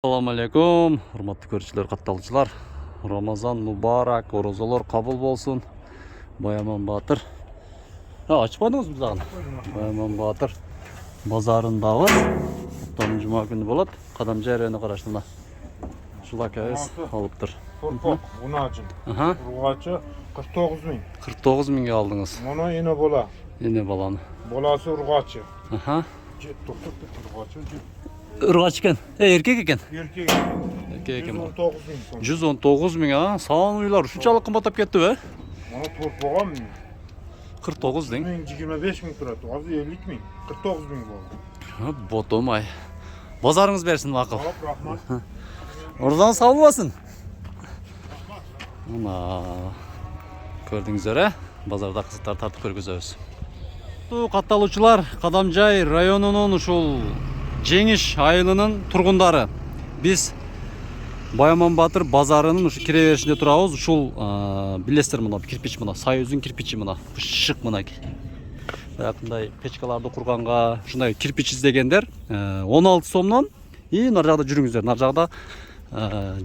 Assalamu alaikum, hurmatli ko'ruvchilar, qattolchilar. Ramazon muborak, ro'zalar qabul bo'lsin. Boyaman Botir. Ha, ochmadingiz bizlarni? Boyaman Botir bozorindagi haftaning juma kuni bo'ladi. Qadam jarayoni qarashdi. Shulakays olibdir. Qo'rqoq, unajin. Aha. Urg'achi 49 ming. 49 mingga oldingiz. Mana ena bola. Endi bolani. Bolasi urg'achi. Aha. To'xtab urg'achi. Urg'ach ekan. Erkak ekan. Erkak. Erkak ekan. 119 ming so'm. 119 ming ha. Son uylar shunchalik qimmatlab ketdi-ku. Mana to'rtbog'am 49 deng. 25 ming turadi. Hozir 50 ming. 49 ming bo'ldi. Ha, botomay. Bozoringiz bersin vaqo. Hop, rahmat. Oradan sağ olasın. Ana. Gördüğünüz üzere bazarda kısıtlar tartıp görgüzöz. Bu kattalıçılar Kadamjay rayonunun uşul Cengiş ayılının turgundары. Biz Boyaman Batır bazarının uşu kireverişinde turabız. Uşul bilestir mına, kirpiç mına, Sayüzün kirpiçi mına, şık mına. Yakınday peçkalarda kurganға, şunday kirpiç izlegenler 16 somdan и нар жагда жүрүңүздөр. Нар жагда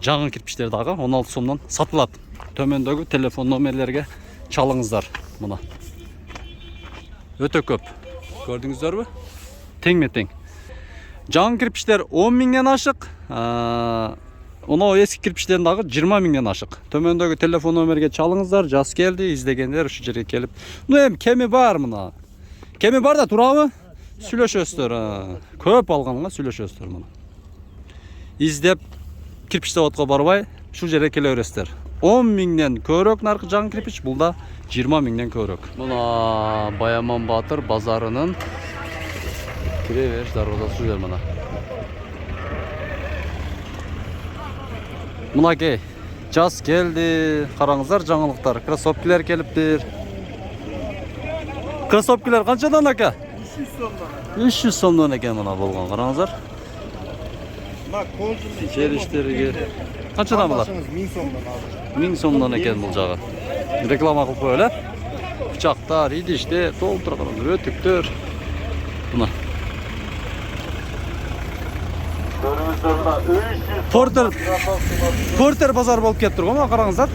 жаңы кирпичтер дагы 16 сомдон сатылат. Төмөндөгү телефон номерлерге чалыңыздар мына. Өтө көп. Көрдүңүздөрбү? Теңме-тең. Жаңы кирпичтер 10 миңден ашык. Оны эски кирпичтердин дагы 20 миңден ашык. Төмөндөгү телефон номерге чалыңыздар. Жас келди, издегендер ушу жерге келип. Ну эми кеми бар мына. Кеми бар да турабы? Сүйлөшөсүздөр. Көп алганга сүйлөшөсүздөр мына. İzdеп кирпич заводко барбай, шу жерге келе бересиздер. 10 миңден көбүрөөк наркы жаңы кирпич, бул да 20 миңден көбүрөөк. Мына Бояман Батыр базарынын кире бериш дарбазасы жер мына. Мынакей жаз келди, караңыздар жаңылыктар. Кроссовкилер келиптир. Кроссовкилер канчадан ака? 300 сомдон экен мына болгон. Караңыздар. Içerişleri kaçadan bunlar? 1000 so'mdan aldım. 1000 so'mdan ekan bu jağı. Reklama qilib böyle. Bıçaklar, idishlar, to'ltirgan rötüktür. Buna. Porter bazar bo'lib ketib turgan, mana qarangizlar.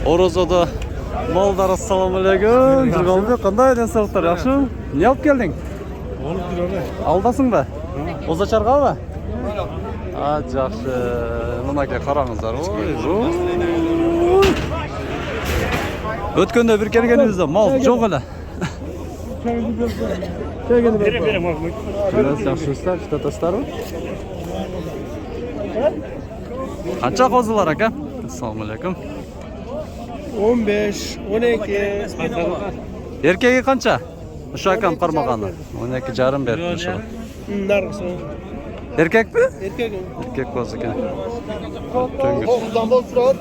Orozada mallar assalomu alaykum. Turganbek, qanday densoqlar, yaxshimi? Ne olib kelding? Алдасың ба? Озачарға ба? Жақсы. Мынакей қараңыздар. Өткенде бір келгенімізде мал жоқ әлі. Жақсылыстар, штатастар ба? Қанша қозылар ака? Ассаламу алейкум. 15, 12. Еркегі қанша? Uşakam qarmağanı. 12 жарым berdi uşağı. Erkek mi? Erkek. Erkek olsa ekan. Qo'zidan bo'lib turadi.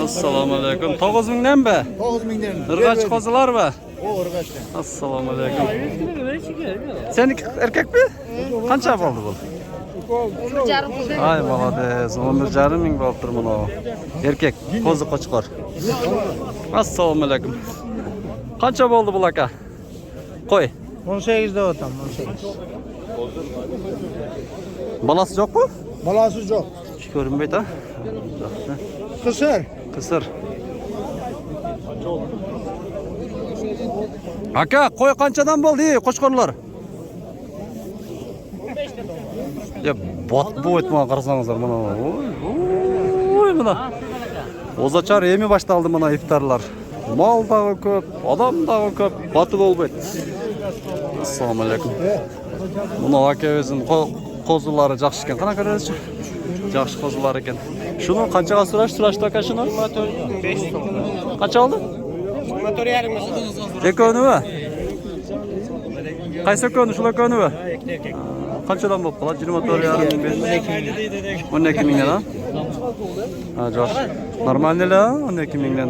Assalomu alaykum. 9 mingdan mi? 9 mingdan. Irg'ach qo'zilar mi? O irg'achdan. Assalomu alaykum. Seniki erkek mi? Qancha bo'ldi bu? 11,5. Ay молодец. 11,5 ming bo'libdir mana. Erkek, qo'zi qo'chqor. Assalomu alaykum. Qancha bo'ldi bu aka? Qo'y. 18 da otam, 18. Balası yok mu? Balası yo'q. Ko'rinmaydi ha. Qisir. Kısır. Aka, qo'y qanchadan bo'ldi, qo'chqorlar? 15 dan. Ya, bot bu etmay qarasanızlar mana. Oy, mana. Ozachar emi baştaldı mana iftarlar. Mal dağı köp, adam dağı köp, batı bolbayt. Assalamu alaykum. Muna aka özün qozuları жақсы ekan. Qana qaraysiz? Жақсы qozular ekan. Şunu qanchaga surashdi aka şunu? 5 so'm. Qancha oldi? 24,5. Ekonomi? Qaysi ekonomi? Shu ekonomi? Qanchadan bo'lib qoladi? 24,5 12 mingdan ha? Ha, жақсы. Normalnilar 12 mingdan.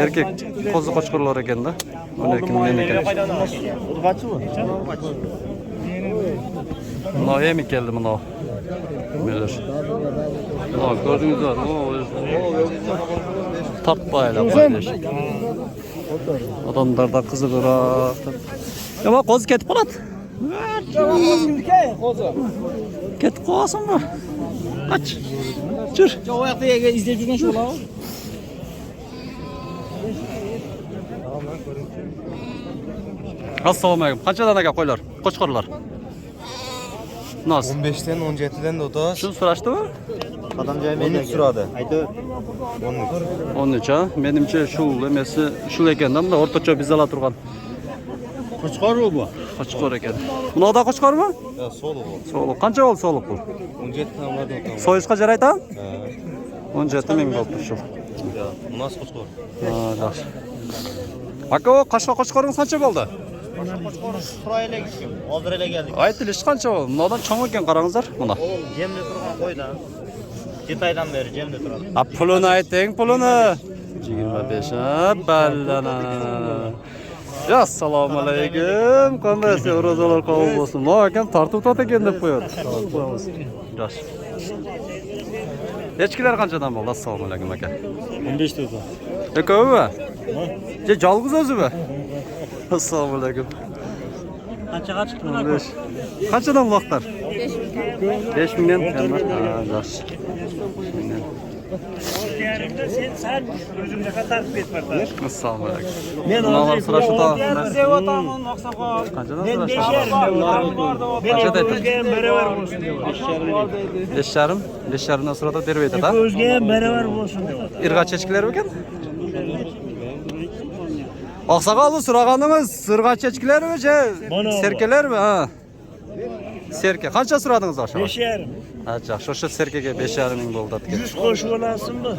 Erkek qo'zi qo'chqorlar ekanda 12 mingdan ekan. Urg'achi bu. Mana emi keldi mana. Bilir. Mana ko'rdingizlar. Tappaylab qo'ydish. Odamlarda qiziqroq. Ya qo'zi ketib qoladi. Ketib qo'yasanmi? Qach. Jur. O yoqda izlab yurgan shu bola. Assalomu alaykum. Qanchadan aka qo'ylar? Qo'chqorlar. Nos. 15'ten 17'den de otoz. Shuni so'rashdimi? Adam joy 13 sırada. Aytib. 13. 13 ha. Menimcha shu emasi shu ekanda o'rtacha bizala turgan. Qo'chqor bu. Qo'chqor ekan. Bunoqda qo'chqormi? Ya solu bu. So'liq. Qancha bo'ldi so'liq bu? 17 tamamladı otoz. So'yishga jarayta? Ha. 17 ming bo'ldi shu. Ya bu nasıl koçkor? Ha, yaxshi. Aka, o qashqa qo'chqoringiz qancha bo'ldi? Qurayla kishim. Hozir keldik. Aytilish qancha bo'ldi? Bunoqdan cho'ng ekan qarangizlar. Buna. Jemda turgan qo'ydan. 7 oydan beri jemda turadi. A pulini ayting, pulini. 25 ha, ballana. Ya assalomu alaykum. Qanday ro'zalar qabul bo'lsin. Mo akam tartib tot ekan deb qo'yadi. Qo'yamiz. Yaxshi. Echkilar qanchadan bo'ldi? Assalomu alaykum aka. 15 to'da. Ekomi? Je yolg'iz o'zimi? Assalomu alaykum. Qanchaga chiqdi mana? 15. Qanchadan vaqtlar? 5 mingdan. Ha, yaxshi. Yarımda sen özümde katar etmekte. Assalomu alaykum. Men Bunalar sırası da. devatamın oqsaqol. Qanchadan Men sırası? 5 yarim devatam. Qancha deydi? O'zga ham baravar bo'lsin deb. 5,5. 5,5dan sırada derveydi da. O'zga ham baravar bo'lsin deb. Irg'ach echkilar ekan? Oqsoqolni so'raganimiz sirg'ach echkilarmi, serkalarmi? Ha. Serka. Qancha so'radingiz o'sha? 5 yarim. Ha, yaxshi. O'sha serkaga 5,5 ming bo'ldi dedik. 100 qo'shib olasizmi?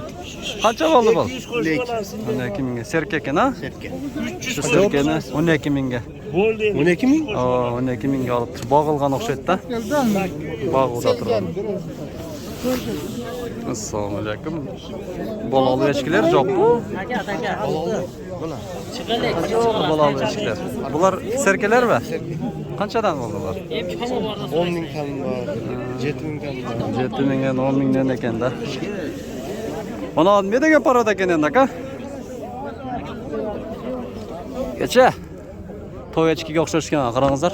Qancha bo'ldi bu? 100 qo'shib olasizmi? 12 mingga. Serka ekan, ha? Serka. Shu serkani 12 mingga. Bo'ldi. 12 ming? O, 12 mingga olib bog'ilgan o'xshaydi-da. Bog'da turgan. Assalomu alaykum. Bolali echkilar yo'qmi? Bolali echkilar. Bular serkalarmi? Qanchadan bo'ldilar? 10 ming tam var. 7 ming tam var. 7 mingdan 10 mingdan ekanda. Mana nima degan parada ekan endi aka? Kecha to'y echkiga o'xshashgan qarangizlar.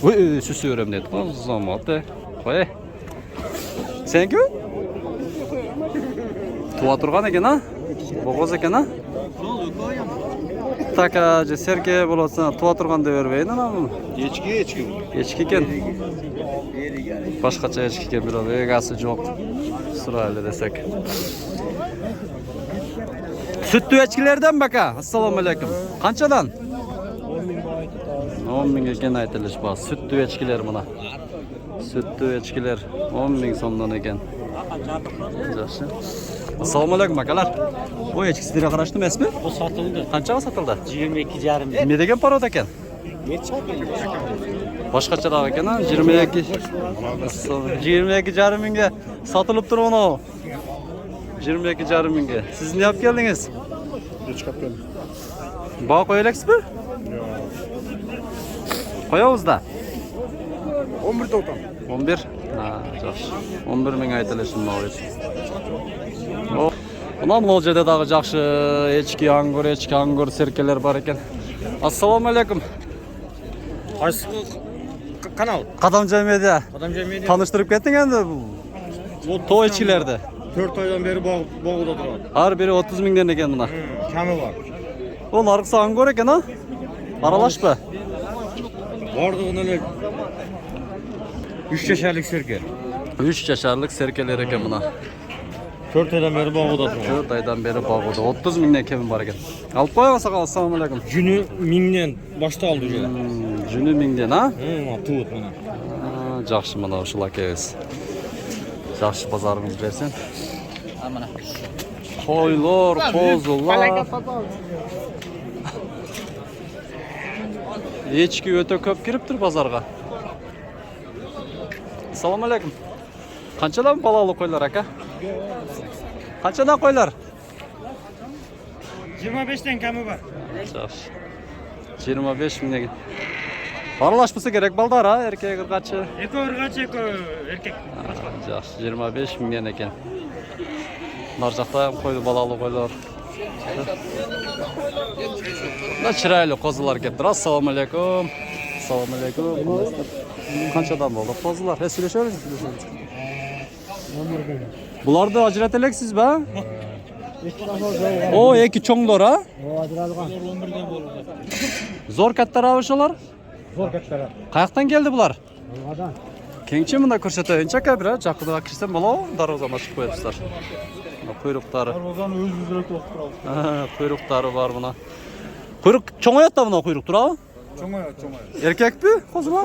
Voy, susi o'ram dedi. Zamote. Qo'y. Sen-ku? Tuva turgan ekan, ha? Bo'g'oz ekan, ha? Takaji serka bo'lsa, tuva turgan deb bermaydi, nima? Echki. Echki ekan. Boshqacha echki ekan, biroq egasi yo'q. Surayli desak. Sütli echkilardan baka. Assalomu alaykum. Qanchadan? 10 ming ekan aytilish bor. Sütli echkilar mana. Sütli echkilar 10 ming so'mdan ekan. Yaxshi. Assalomu alaykum akalar. Bu echkisiga qarashdimi ismi? Bu sotildi. Qanchaga sotildi? 22,5. Nima degan parod ekan? Boshqacharoq ekan, 22. 22,5 mingga sotilib turibdi u. 22,5 mingga. Siz nima olib keldingiz? Chiqib keldim. Bog' qo'yalaksizmi? Qo'yavizda. 11 ta o'tam. 11. Ha, yaxshi. 11 ming aytilishi mavjud. O, buna mulojadatagi yaxshi echki angur serkalar bor ekan. Assalomu alaykum. Qaysi kanal? Qadamjoy media. Qadamjoy media. Tanishtirib ketding endi bu to'y echkilarda. 4 oydan beri bog'da turadi. Har biri 30 mingdan ekan buna. Kami bor. O narxi angur ekan, ha? Aralashma. Bordig'idan 3 yasharlik serka. 3 yasharlik serkalar ekan buna. 4 oydan beri bog'da turadi. 4 oydan beri bog'da 30 mingdan kemi bor ekan. Olib qo'ying saqol. Assalomu alaykum. Juni 1000dan boshda oldi o'sha. Juni mingdan, ha? Tut mana. Yaxshi mana shu lakangiz. Yaxshi bozoringiz bersin. Mana. Qo'ylar, qo'zilar. Echki o'ta ko'p kiribdir bozorga. Assalomu alaykum. Qanchadan balali qo'ylar aka? Qanchadan qo'ylar? 25 dan kami bor. Yaxshi. 25 mingdan. Aralashmasa kerak baldar, ha, erkak irg'achi. Eko urg'achi eko erkak. Yaxshi, 25 mingdan ekan. Narjoqda ham qo'ydi balali qo'ylar. Da chiroyli qo'zilar kelibdi. Assalomu alaykum. Assalomu alaykum. Qanchadan bo'ldi? Qo'zilar, söyleseniz. Bularni ajratalaksiz ba? O, iki cho'nglar ha? Zo'r kattalar o'shalar? Zo'r kattalar. Qayoqdan keldi bular? Alvadan. Kengchi bunda ko'rsatayinchi aka bir, jaqqiga kirsam bo'lav, darvozani ochib qo'yibsizlar. Quyruqlari. Darvozani o'z-o'zira to'qib turadi. Ha, quyruqlari bor buna. Quyruq cho'ng'ayotda buna quyruq turadi. Cho'ng'ayot. Erkakmi? Qo'zilar?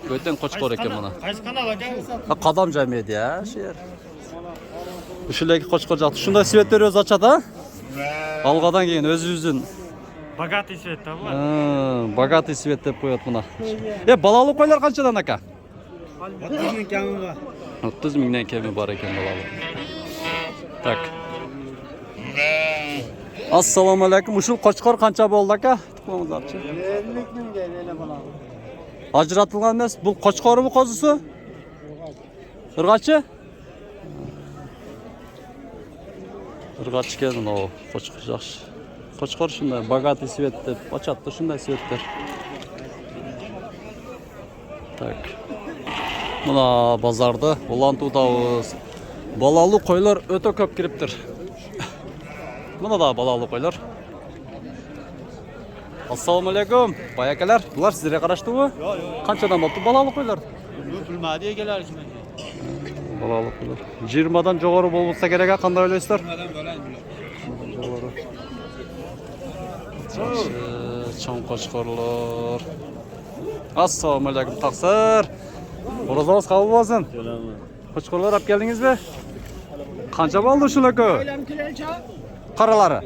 Ko'ten qo'chqor ekan buna. Qaysi kanal aka? Ha, Qadamjoy media shu yer. Shularga qo'chqor jaqdi. Shunday svetlar o'zi ochadi ha? Alg'adan keyin o'z-o'zin. Богатый svetda bu. Богатый свет deb qo'yadi buna. Balali qo'ylar qanchadan aka? 30 ming kami bor. 30 mingdan kami bor ekan balali. Tak. Assalomu alaykum. Ushul qo'chqor qancha bo'ldi aka? Tuqmamizlarchi. 50 mingga yana balali. Ajratilgan emas. Bu qo'chqormi qozisi? Irg'achi? Irg'achi keldi o qo'chqor yaxshi. Qo'chqor shunday bogатый свет deb ochadi, shunday svetlar. Tak. Mana bozorda Ulantudamiz. Balali qo'ylar o'ta ko'p kiribdir. Mana da balali qo'ylar. Assalomu alaykum. Boy akalar, bular sizlarga qarashdimi? Yo'q. Qanchadan bo'ldi balali qo'ylar? Bilmadi egalar kim? Balali qo'ylar. 20 dan jo'g'ri bo'lsa kerak, qanday o'ylaysizlar? 20 dan bo'ladi. Jo'g'ri. Cho'ng qo'chqorlar. Assalomu alaykum taqsir. Ro'zangiz qabul bo'lsin. Qo'chqorlar olib keldingizmi? Qancha bo'ldi shularga? Qaralari.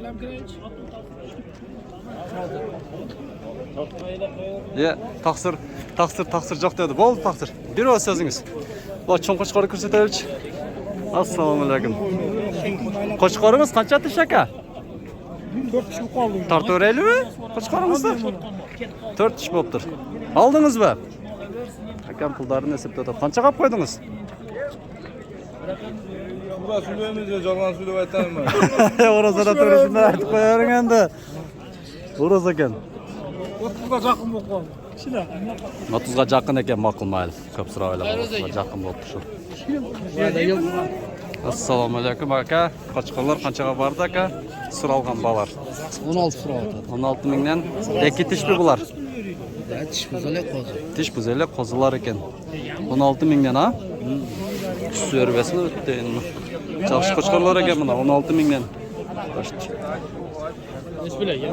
Taqsir jo'q dedi. Bo'ldi taqsir. Bir o'z so'zingiz. Bu cho'ng qo'chqorni ko'rsataylik. Assalomu alaykum. Qo'chqorimiz qancha tish aka? 4 kishi qoldi. Tarto'raylimi? Qo'chqorimizni? 4 tish bo'libdir. Oldingizmi? Akam pullarni esibda turib. Qancha qilib qo'ydingiz? Bura suylaymiz, yolg'on suylab aytaman. O'rozada turishini aytib qo'yaring endi. O'roz ekan. 30ga yaqin bo'lib qoldi. 30ga yaqin ekan, ma'qul mayli. Ko'p so'ra o'ylab 30ga yaqin bo'libdi shu. Assalomu alaykum aka. Qo'chqorlar qanchaga bordi aka? So'ralgan balar. 16 so'rayapti. 16 mingdan. Ikki tishmi bular? Tish buzalak qo'zi. Tish buzalak qo'zilar ekan. 16 mingdan ha? Servisini o'tdi endi. Yaxshi qo'chqorlar ekan buna 16 mingdan.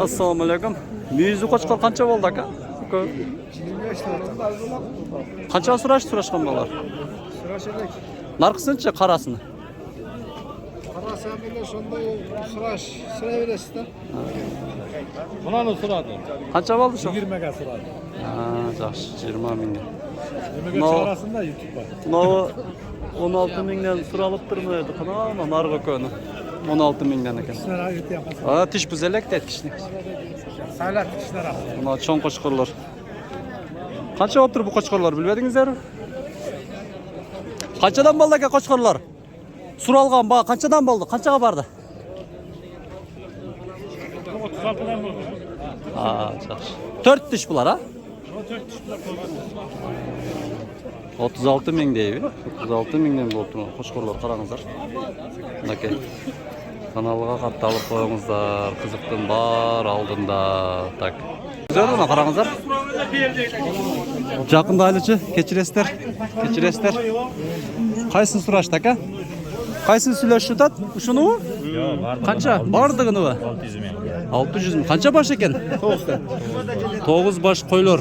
Assalomu alaykum. Muzi qo'chqor qancha bo'ldi aka? Qancha so'rashgan bolalar? Narxini-chi, qarasini. Qarasam shunday so'rayverasizda. Bunani so'radi. Qancha bo'ldi shu? 20 ga so'radi. Ha, yaxshi, 20 mingga. Nimaga chiqarasizda YouTube'ga? Novi 16 mingdan so'ralib turmaydi. Qana narxi ko'ni. 16 mingdan ekan. Ha, tish buzalak tetkishni. Salat ishlar. Mana cho'ng qo'chqorlar. Qancha o'tirib bu qo'chqorlar bilmadingizlar? Qanchadan bo'ldi aka qo'chqorlar? Suralgan ba qanchadan bo'ldi? Qanchaga bordi? 36 dan bo'ldi. Ha, yaxshi. 4 tish bular ha? 36 ming deydi. 36 mingdan bo'ldi qo'chqorlar, qarangizlar. Aka. Kanalga qatalib qo'yingizlar. Qiziqdim bor oldinda. Tak. Güzel qarangizlar. Yaqinda aylichi, kechirasizlar. Qaysini so'rashdi aka? Qaysini so'rashdi tat? Shuni? Yo'q, barda. Qancha? Bordig'ini va? 600 ming. 600 ming. Qancha bosh ekan? 9 bosh qo'ylar.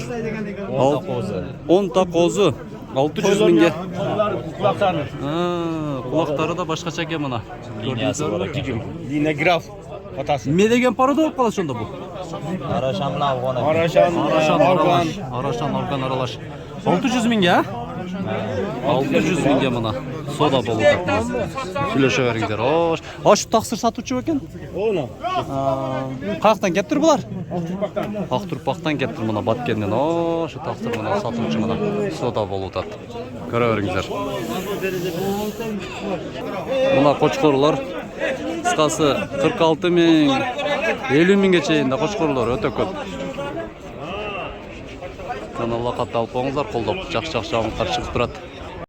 10 ta qo'zi. 600 mingga. Quloqlarni. Ha, quloqlari da boshqacha ekan mana. Liniyasi bor ekan. Liniya graf. Otasi. Me degan parada bo'lib qoladi shunda bu. Arashan bilan Afg'on. Arashan organ aralash. 600 mingga? 600 mingga mana. Soda bo'ldi. Kulashaveringlar. Shu taqsir sotuvchi ekan. O'na. Qayerdan kelibdir bular? Aqturpoqdan kelibdir mana Batkendan. Shu taqsir mana sotuvchi mana. Soda bo'ldi. Ko'raveringlar. Mana qo'chqorlar qisqasi 46 ming, 50 minggacha endi qo'chqorlar o'ta ko'p. Каналга катталып коңуздар, колдоп жакшы-жакшы жаңылыктар чыгып турат.